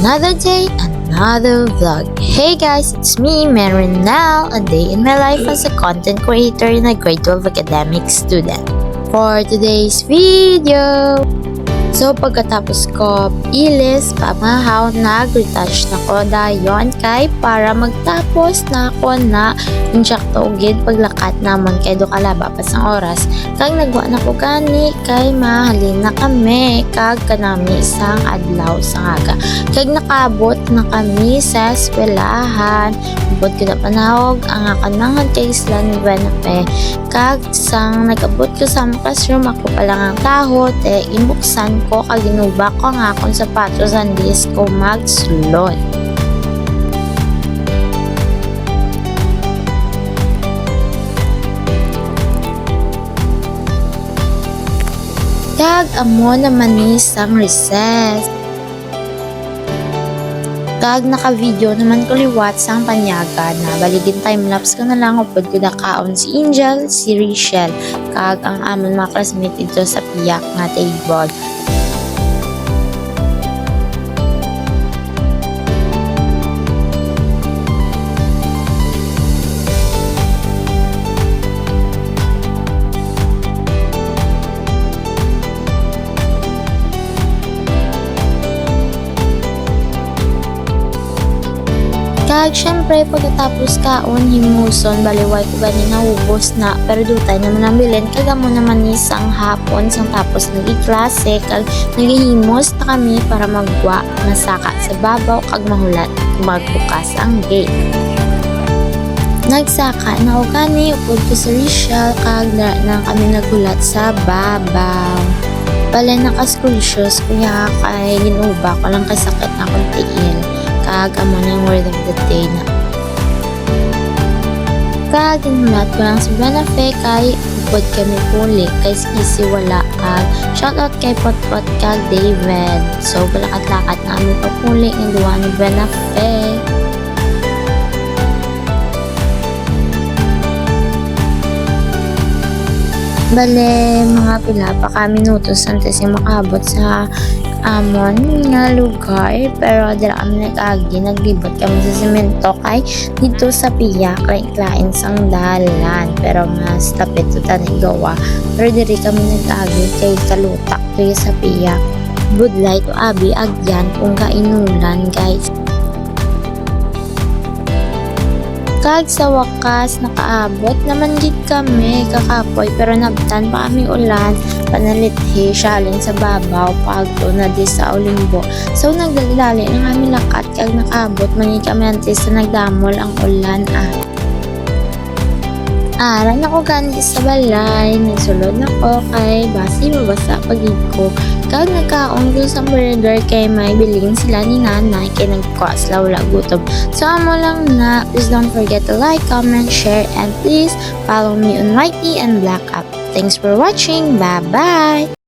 another day, another vlog. Hey guys, it's me, Marin now, a day in my life as a content creator and a grade 12 academic student. For today's video, so pagkatapos ko ilis, pamahaw, nag-retouch na ko dayon kay para magtapos na ako na insyakto ugid paglakat namon kay do kalaba pa sang oras kag nagwa na ko gani kay mahalin na kami kag kanami isang adlaw sa aga kag nakabot na kami sa eskwelahan. Bot ko na panahog ang akanangad kay isla ni Buenafe kag sang nagabot ko sa classroom ako pa lang ang taho te inbuksan ko kag ginubak ko ang akong sapatos ang dis ko magsulod. Kag amo naman ni sang recess. Kag naka-video naman ko liwat sang panyaga na baligin time-lapse ko na lang upod ko kaon si Angel, si Rachel, kag ang amon mga classmate dito sa piyak nga table. Kag syempre pagkatapos kaon himuson baliway ko gani naubos na pero dutay naman ang bilin kag amo naman ni sang hapon sang tapos nagi-klase kag nagihimos na kami para magwa masaka sa babaw kag mahulat magbukas ang gate. Nagsaka na og gani upod ko sa Rachel kag na kami naghulat sa babaw. Balay naka-school shoes kuya kay ginuba ko lang kasakit na akong tiil. Kag amo na yung word of the day na. Kag inulat ko lang sa Buenafe kay upod kami puli kay skisi wala kag shoutout kay Potpot kag David. So balakat-lakat na kami papuli ng duwa ni Buenafe. Bale, mga pila pa ka minutos antes yung makabot sa amon nga lugar pero dira kami nag-agi naglibot kami sa semento kay dito sa piyak lain sang dalan pero mas tapit to tani gawa pero diri kami nag-agi kay kalutak to sa piyak budlay to abi agyan kung kainulan guys. Kag sa wakas nakaabot naman gid kami kakapoy pero nabtan pa kami ulan panalithi shalin sa babaw pagto na di sa ulimbo. So nagdalali na kami lakat kag nakaabot man kami antes sa nagdamol ang ulan Aran ako gani sa balay, nagsulod na ko kay basi mabasa pagid ko. Kag nagkaon ko sa burger kay may bilin sila ni nanay kay nagkuha sila wala gutom. So amo lang na, please don't forget to like, comment, share, and please follow me on YT and Black App. Thanks for watching, bye bye!